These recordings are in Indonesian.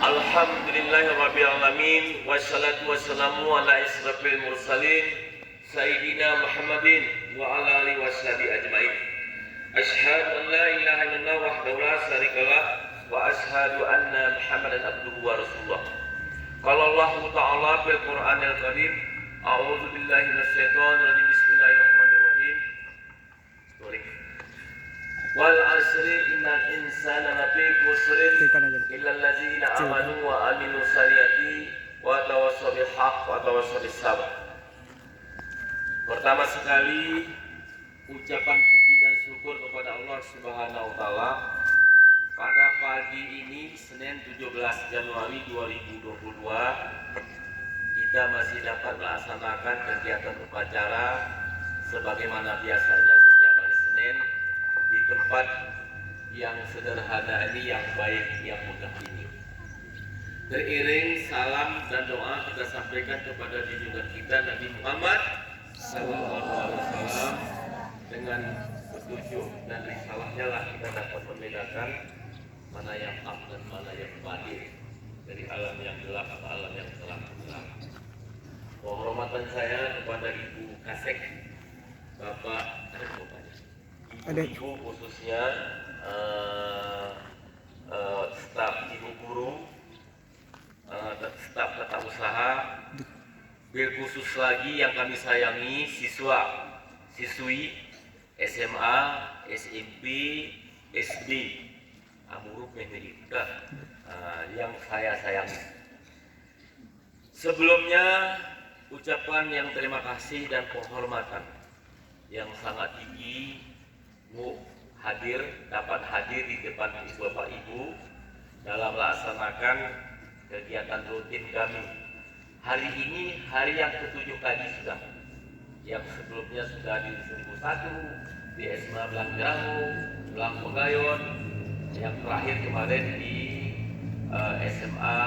Alhamdulillahirabbil alamin wassalatu wassalamu ala asyrafil mursalin sayyidina Muhammadin wa ala alihi washabihi ajmain. Asyhadu an la ilaha illallah wahdahu la syarikalah wa asyhadu anna Muhammadan abduhu wa rasulullah. Qala Allah Ta'ala fil Qur'anil Karim, a'udzu billahi minasyaitonir rajim. Bismillahirrahmanirrahim. Wal asri innal insana lafi khusrin illal ladzina amanu wa amilus solihati wa tawassaw bil haqq wa tawassaw bis sabr. Pertama sekali ucapan puji dan syukur kepada Allah Subhanahu wa taala. Pada pagi ini Senin 17 Januari 2022 kita masih dapat melaksanakan kegiatan upacara sebagaimana biasanya setiap hari Senin di tempat yang sederhana ini, yang baik, yang megah ini. Beriring salam dan doa kita sampaikan kepada junjungan kita Nabi Muhammad SAW. Dengan petunjuk dan risalahnya lah kita dapat membedakan mana yang hak dan mana yang batil, dari alam yang gelap ke alam yang terang benderang. Penghormatan saya kepada Ibu Kasek, Bapak Ibu khususnya staf ibu guru, staf tata usaha, bil khusus lagi yang kami sayangi siswa, siswi SMA, SMP, SD, amuruk yang saya sayangi. Sebelumnya ucapan yang terima kasih dan penghormatan yang sangat tinggi dapat hadir di depan Bapak Ibu dalam melaksanakan kegiatan rutin kami. Hari ini hari yang ke-7 kali sudah. Yang sebelumnya sudah di 1001 di SMA Blanggramu, Blang Pegayon, yang terakhir kemarin di SMA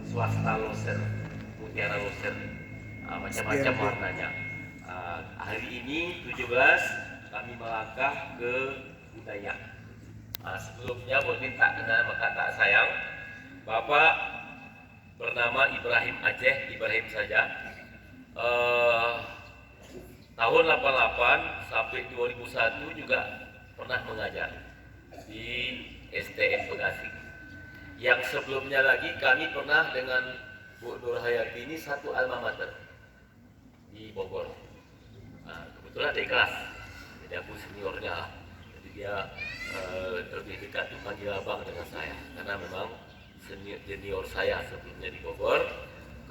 swasta Loser, Mutiara Loser, macam-macam warnanya. Hari ini 17 kami melangkah ke budaya. Sebelumnya mungkin tak kenal maka tak sayang. Bapak bernama Ibrahim Aceh, Ibrahim saja. Tahun 88 sampai 2001 juga pernah mengajar di STM Bekasi. Yang sebelumnya lagi kami pernah dengan Bu Nur Hayati ini satu alma mater di Bogor. Kebetulan ada kelas. Jadi aku seniornya lah, jadi dia lebih dekat tuh panggil abang dengan saya, karena memang senior saya sebelumnya di Bogor.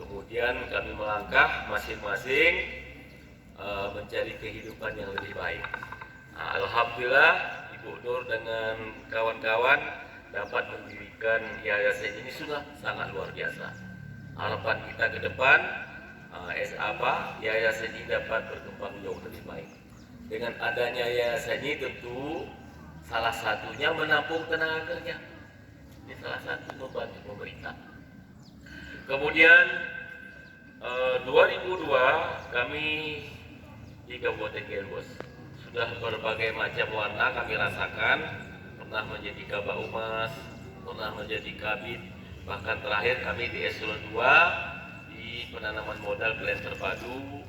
Kemudian kami melangkah masing-masing mencari kehidupan yang lebih baik. Alhamdulillah Ibu Nur dengan kawan-kawan dapat mendirikan yayasan ini sudah sangat luar biasa. Harapan kita ke depan yayasan ini dapat berkembang jauh lebih baik. Dengan adanya yayasan ini tentu salah satunya menampung tenaga kerja. Ini salah satu membantu pemerintah. Kemudian 2002 kami di Kabupaten Gerbos sudah berbagai macam warna kami rasakan. Pernah menjadi Kabak Umas, pernah menjadi Kabid, bahkan terakhir kami di Eselon 2 di penanaman modal pelayanan terpadu,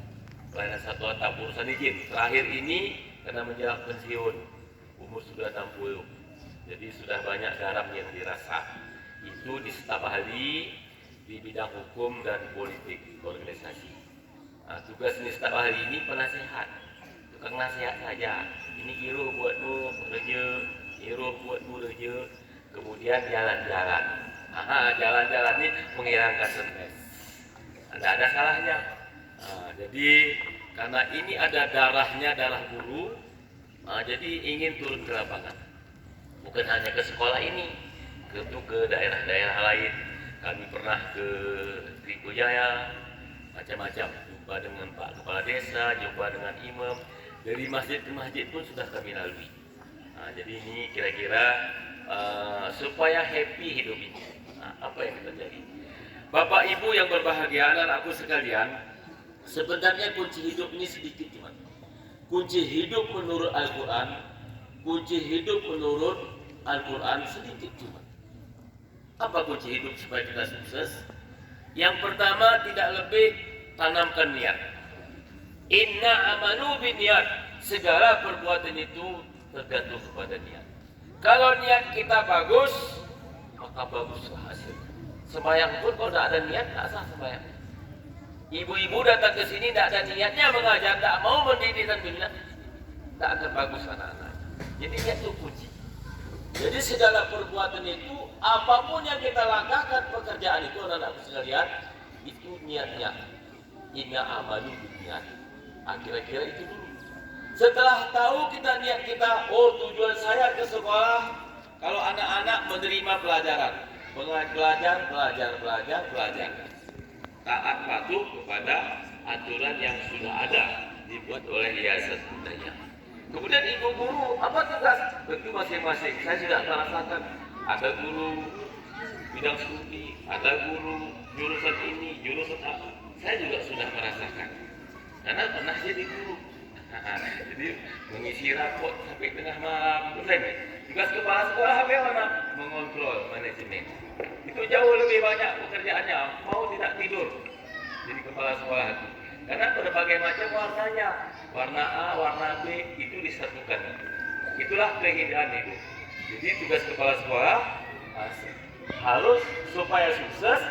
pelayanan satuan tanpa urusan izin. Terakhir ini karena menjelang pensiun, umur sudah 60, jadi sudah banyak garam yang dirasa. Itu di staf ahli di bidang hukum dan politik organisasi. Tugas di staf ahli ini penasehat, tukang nasihat saja. Ini iruh buatmu kerja, iruh buatmu kerja. Kemudian jalan-jalan. Jalan-jalan ini menghilangkan stres. Tidak ada salahnya. Jadi karena ini ada darahnya, darah guru, jadi ingin turun ke lapangan. Bukan hanya ke sekolah ini, tentu ke daerah-daerah lain. Kami pernah ke Tribujaya, macam-macam. Jumpa dengan Pak Kepala Desa, jumpa dengan imam. Dari masjid ke masjid pun sudah kami lalui. Jadi ini kira-kira supaya happy hidup ini. Apa yang terjadi? Bapak Ibu yang berbahagia dan aku sekalian, sebenarnya kunci hidup ini sedikit cuma. Kunci hidup menurut Al-Quran, kunci hidup menurut Al-Quran sedikit cuma. Apa kunci hidup supaya kita sukses? Yang pertama, tidak lebih tanamkan niat. Inna amanu bin niat. Segala perbuatan itu tergantung kepada niat. Kalau niat kita bagus, maka baguslah hasil. Sembahyang pun kalau tidak ada niat, tidak sah sembahyang. Ibu-ibu datang ke sini tidak ada niatnya mengajar, tidak mau mendidik dan bina, tidak akan bagus anak-anak. Jadi niat itu kunci. Jadi segala perbuatan itu, apapun yang kita langkahkan, pekerjaan itu anak-anak sekalian, itu niatnya. Inna amalu niat. Kira-kira itu dulu. Setelah tahu kita niat kita, oh tujuan saya ke sekolah, kalau anak-anak menerima pelajaran, belajar. Taat patuh kepada aturan yang sudah ada dibuat oleh Yayasan Budaya. Kemudian ibu guru, apa tugas? Tentu masing-masing. Saya sudah merasakan ada guru bidang studi, ada guru jurusan ini, jurusan apa. Saya juga sudah merasakan. Karena pernah jadi guru. Jadi mengisi rapot sampai tengah malam. Tugas kepala sekolah bagaimana? Mengontrol manajemen. Itu jauh lebih banyak pekerjaannya. Mau tidak tidur jadi kepala sekolah itu. Karena berbagai macam warnanya. Warna A, warna B itu disatukan. Itulah keindahan itu. Jadi tugas kepala sekolah harus supaya sukses.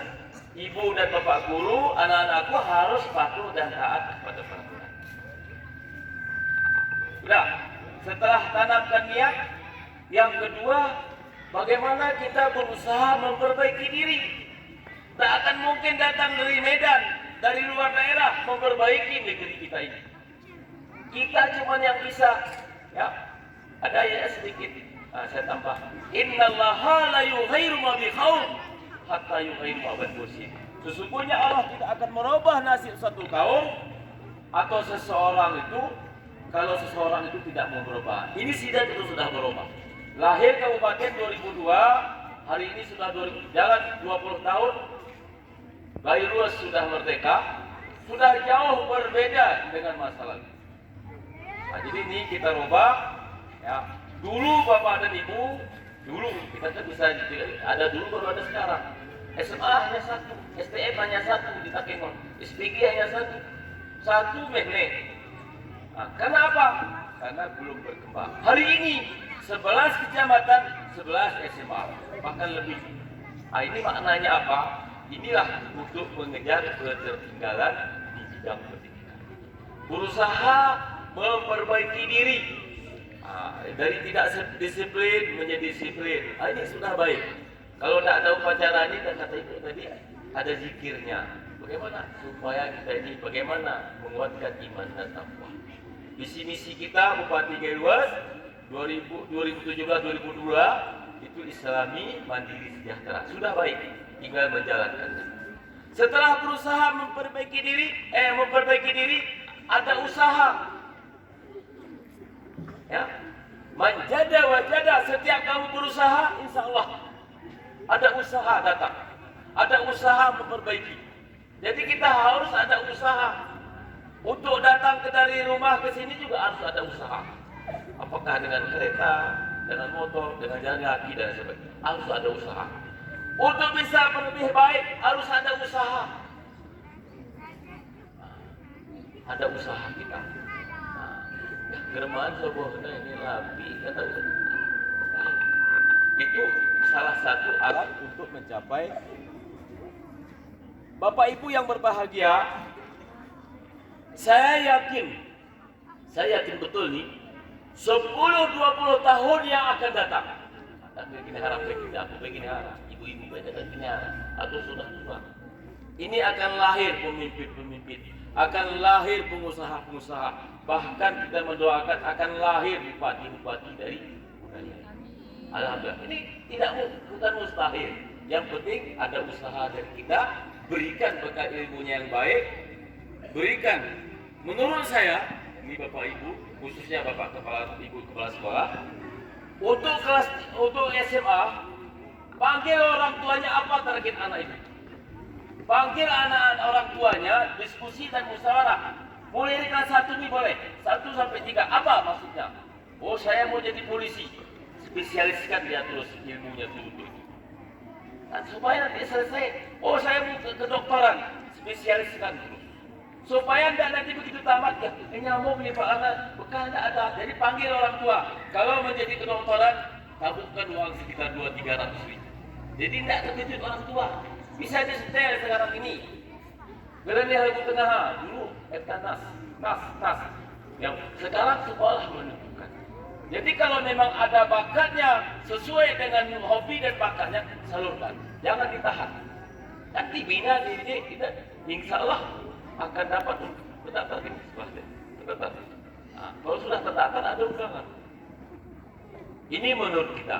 Ibu dan bapak guru, anak-anakku harus patuh dan taat kepada peraturan. Sudah, setelah tanamkan niat, yang kedua, bagaimana kita berusaha memperbaiki diri. Tak akan mungkin datang dari Medan, dari luar daerah memperbaiki negeri kita ini. Kita cuma yang bisa, ya. Ada ya sedikit, saya tambah. Innallaha la yughayyiru ma biqaum hatta yughayyiru ma bi. Sesungguhnya Allah tidak akan merubah nasib satu kaum atau seseorang itu kalau seseorang itu tidak mau berubah. Ini itu sudah berubah. Lahir Kabupaten 2002, hari ini sudah 2000, jalan 20 tahun. Bayi luas sudah merdeka, sudah jauh berbeda dengan masa lalu. Nah, jadi ini kita rubah, ya. Dulu bapak dan ibu, dulu kita kan bisa ada dulu baru ada sekarang. SMA hanya satu, STM hanya satu di Takengon, SPG hanya satu mehne. Nah, kenapa? Karena belum berkembang. Hari ini 11 kecamatan, 11 SMA, bahkan lebih. Nah, ini maknanya apa? Inilah untuk mengejar ketertinggalan di bidang pendidikan. Berusaha memperbaiki diri. Dari tidak disiplin menjadi disiplin. Ini sudah baik. Kalau tidak ada upacara ini, kata itu tadi ada zikirnya. Bagaimana supaya kita ini bagaimana menguatkan iman dan takwa. Visi misi kita Bupati Geluas 2017-2022 itu Islami, mandiri, sejahtera. Sudah baik, tinggal menjalankannya. Setelah berusaha memperbaiki diri, ada usaha. Ya, manjada wajada, setiap kamu berusaha, insya Allah ada usaha datang, ada usaha memperbaiki. Jadi kita harus ada usaha. Untuk datang dari rumah ke sini juga harus ada usaha. Apakah dengan kereta, dengan motor, dengan jalan kaki dan sebagainya. Harus ada usaha. Untuk bisa lebih baik harus ada usaha. Ada usaha kita. Germaan sebuah ini lapi kata itu salah satu alat untuk mencapai. Bapak Ibu yang berbahagia, saya yakin betul nih 10-20 tahun yang akan datang. Aku begini harap, ibu-ibu banyak begini harap, atau sudah tua. Ini akan lahir pemimpin-pemimpin, akan lahir pengusaha-pengusaha, bahkan kita mendoakan akan lahir bupati-bupati dari budaya. Alhamdulillah, ini bukan mustahil. Yang penting ada usaha dari kita, berikan bekal ilmunya yang baik, berikan. Menurut saya, ini Bapak Ibu, khususnya Bapak Ibu Kepala Sekolah, untuk SMA, panggil orang tuanya apa target anak itu. Panggil anak-anak orang tuanya, diskusi dan musyawarah. Mulai dari kelas 1 ini boleh, 1 sampai 3. Apa maksudnya? Oh, saya mau jadi polisi. Spesialiskan dia terus ilmunya dulu. supaya nanti selesai. Oh, saya mau ke kedokteran, spesialiskan dulu. Supaya tidak nanti begitu tamat ya, nyamuk nih Pak Anak, bekal tidak ada. Jadi panggil orang tua. Kalau menjadi kedokteran, tabungkan uang sekitar 200-300 ribu. Jadi tidak terkejut orang tua. Bisa disetel sekarang ini. Gelar lagu tengah dulu, nas. Yang sekarang sekolah menentukan. Jadi kalau memang ada bakatnya sesuai dengan hobi dan bakatnya, salurkan. Jangan ditahan. Nanti bina dididik kita, insya Allah akan dapat terdaftar ini terdaftar. Nah, kalau sudah terdaftar ada undangan. Ini menurut kita.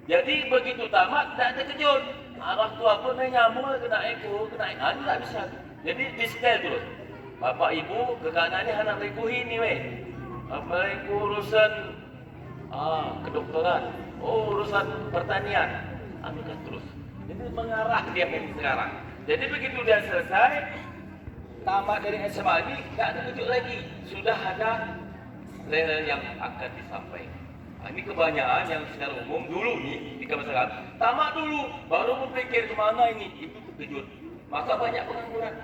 Jadi begitu tamat tidak terkejut. Orang tua pun nyambung kena eko, tidak bisa. Jadi di-stay terus. Bapak ibu ke kanannya anak rekuhi ni weh. Apa urusan kedokteran, urusan pertanian, ambilkan terus. Jadi mengarah dia ini sekarang. Jadi begitu dia selesai tamat dari SMA ini, tidak terkejut lagi. Sudah ada rel yang akan disampaikan. Ini kebanyakan yang secara umum dulu nih di masyarakat tamat dulu, baru berpikir kemana ini, itu terkejut. Maka banyak pengangguran.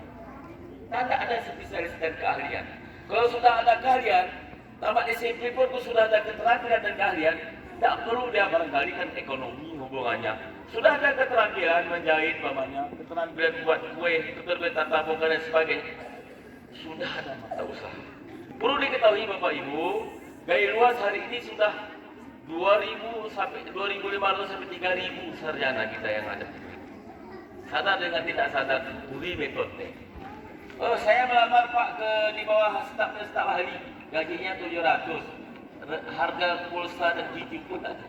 Tidak ada spesialis dan keahlian. Kalau sudah ada keahlian, tamat SMP pun sudah ada keterampilan dan keahlian, tidak perlu dia barangkali kan ekonomi hubungannya. Sudah ada keterampilan menjahit mamanya, keterampilan buat kue, keterampilan tata boga dan sebagainya. Sudah ada mata usaha. Perlu diketahui Bapak Ibu, gaya luas hari ini sudah 2.000 sampai 2.500 sampai 3.000 sarjana kita yang ada. Sadar dengan tidak sadar, uri metode. Oh, saya melamar Pak ke di bawah staf ahli, gajinya 700. Harga pulsa dan biji pun ada.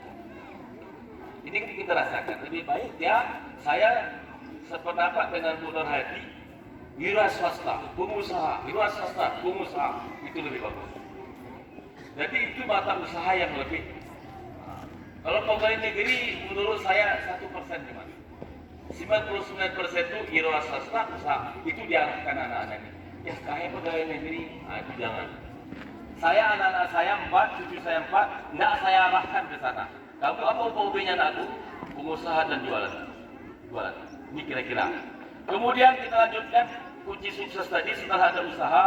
Ini kita rasakan. Lebih baik ya, saya sependapat dengan Bu Nur Hadi, wira swasta, pengusaha, wira swasta, pengusaha, itu lebih bagus. Jadi itu mata usaha yang lebih. Kalau pegawai negeri menurut saya 1% cuma. 99% itu wira swasta, usaha. Itu diarahkan anak-anak ini. Ya kayak pegawai negeri, itu jangan. Saya anak-anak saya 4, cucu saya 4, enggak saya arahkan ke sana. Kamu apa hobinya anakku? Pengusaha dan jualan. Ini kira-kira. Kemudian kita lanjutkan kunci sukses tadi setelah ada usaha,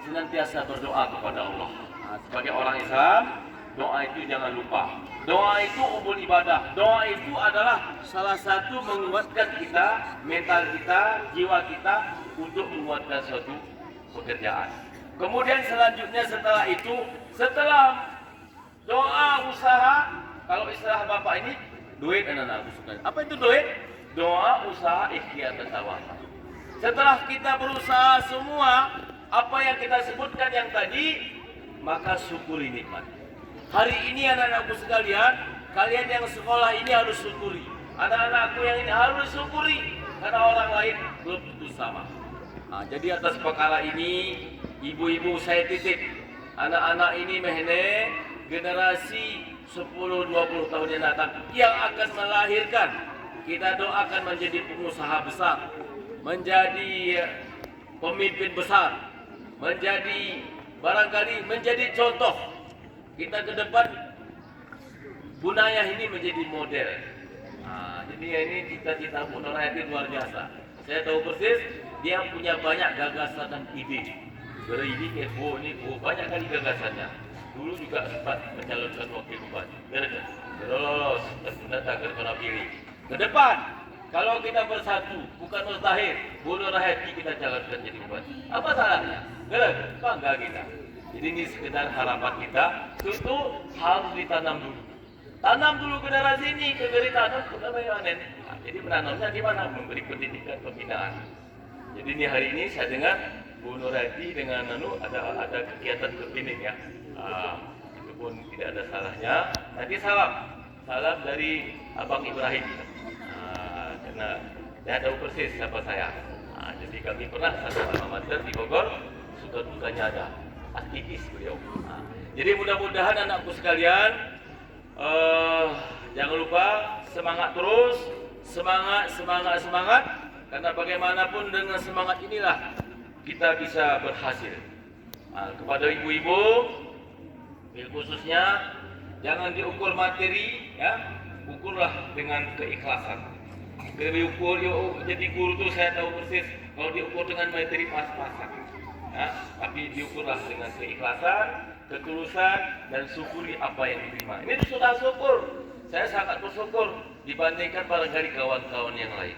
senantiasa berdoa kepada Allah. Nah, sebagai orang Islam, doa itu jangan lupa. Doa itu umul ibadah. Doa itu adalah salah satu menguatkan kita, mental kita, jiwa kita untuk menguatkan suatu pekerjaan. Kemudian selanjutnya setelah itu, setelah doa usaha, kalau istilah Bapak ini, duit anak-anakku suka. Apa itu duit? Doa, usaha, ikhtiar, dan tawakal. Setelah kita berusaha semua, apa yang kita sebutkan yang tadi, maka syukuri nikmat. Hari ini anak-anakku sekalian, kalian yang sekolah ini harus syukuri. Anak-anakku yang ini harus syukuri, karena orang lain belum tentu sama. Nah, jadi atas perkara ini, ibu-ibu saya titip, anak-anak ini mehne generasi 10-20 tahun yang datang yang akan melahirkan, kita doakan menjadi pengusaha besar, menjadi pemimpin besar, menjadi barangkali menjadi contoh kita ke depan. Bunayah ini menjadi model. Nah, jadi ini cita-cita Bu Nur Hadi luar biasa. Saya tahu persis dia punya banyak gagasan dan ide. Ini ini banyak kali gagasannya. Dulu juga sempat mencalonkan wakil bupati. Lolos, datang ke pilih. Ke depan, kalau kita bersatu, bukan mustahil, Bu Nur Hadi kita calonkan jadi bupati. Apa salahnya? Bangga kita. Jadi ini sekedar harapan kita, itu harus ditanam dulu. Tanam dulu generasi ini, keberi tanam, kita panen. Nah, jadi menanamnya di mana? Memberi pendidikan, pembinaan. Jadi ini hari ini saya dengar Bu Nur Hadi dengan ada kegiatan kepindik ya. Itu pun tidak ada salahnya. Nanti salam dari Abang Ibrahim. Karena dia tahu persis siapa saya. Jadi kami pernah satu alma mater di Bogor, suka dukanya ada. Aktivis beliau. Jadi mudah-mudahan anakku sekalian, jangan lupa semangat terus, semangat. Karena bagaimanapun dengan semangat inilah kita bisa berhasil. Kepada ibu-ibu, khususnya jangan diukur materi, ya, ukurlah dengan keikhlasan. diukur yuk, jadi guru tuh saya tahu persis kalau diukur dengan materi pas-pasan. Ya, tapi diukurlah dengan keikhlasan, ketulusan, dan syukuri apa yang diterima. Ini sudah syukur. Saya sangat bersyukur dibandingkan barangkali kawan-kawan yang lain.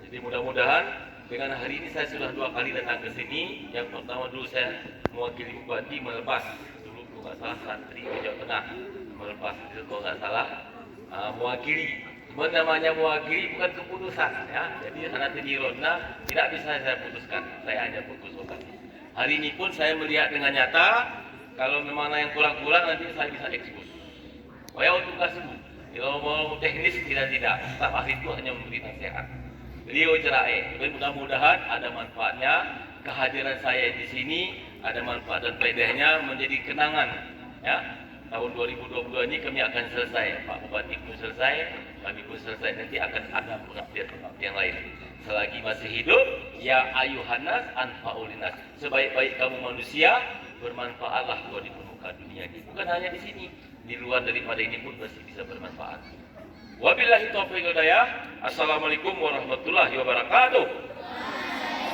Jadi mudah-mudahan dengan hari ini saya sudah 2 kali datang ke sini. Yang pertama dulu saya mewakili bupati melepas, dulu kalau nggak salah santri ke Jawa Tengah melepas itu kalau nggak salah mewakili. Cuma namanya mewakili bukan keputusan ya. Jadi nanti di ronda tidak bisa saya putuskan. Saya hanya fokus bupati. Hari ini pun saya melihat dengan nyata kalau memang yang kurang-kurang nanti saya bisa ekspos. Saya untuk kasih kalau mau teknis tidak, staf ahli itu hanya memberi nasihat. Beliau cerai, mudah-mudahan ada manfaatnya. Kehadiran saya di sini ada manfaat dan faedahnya menjadi kenangan. Ya, tahun 2022 ini kami akan selesai. Pak Bupati pun selesai, kami pun selesai. Nanti akan ada pengabdian yang lain. Selagi masih hidup, ya ayuhanas anfa'ulinas. Sebaik-baik kamu manusia, bermanfaatlah kau di muka dunia ini. Bukan hanya di sini, di luar daripada ini pun pasti bisa bermanfaat. Wabillahi taufiq wal hidayah. Assalamualaikum warahmatullahi wabarakatuh.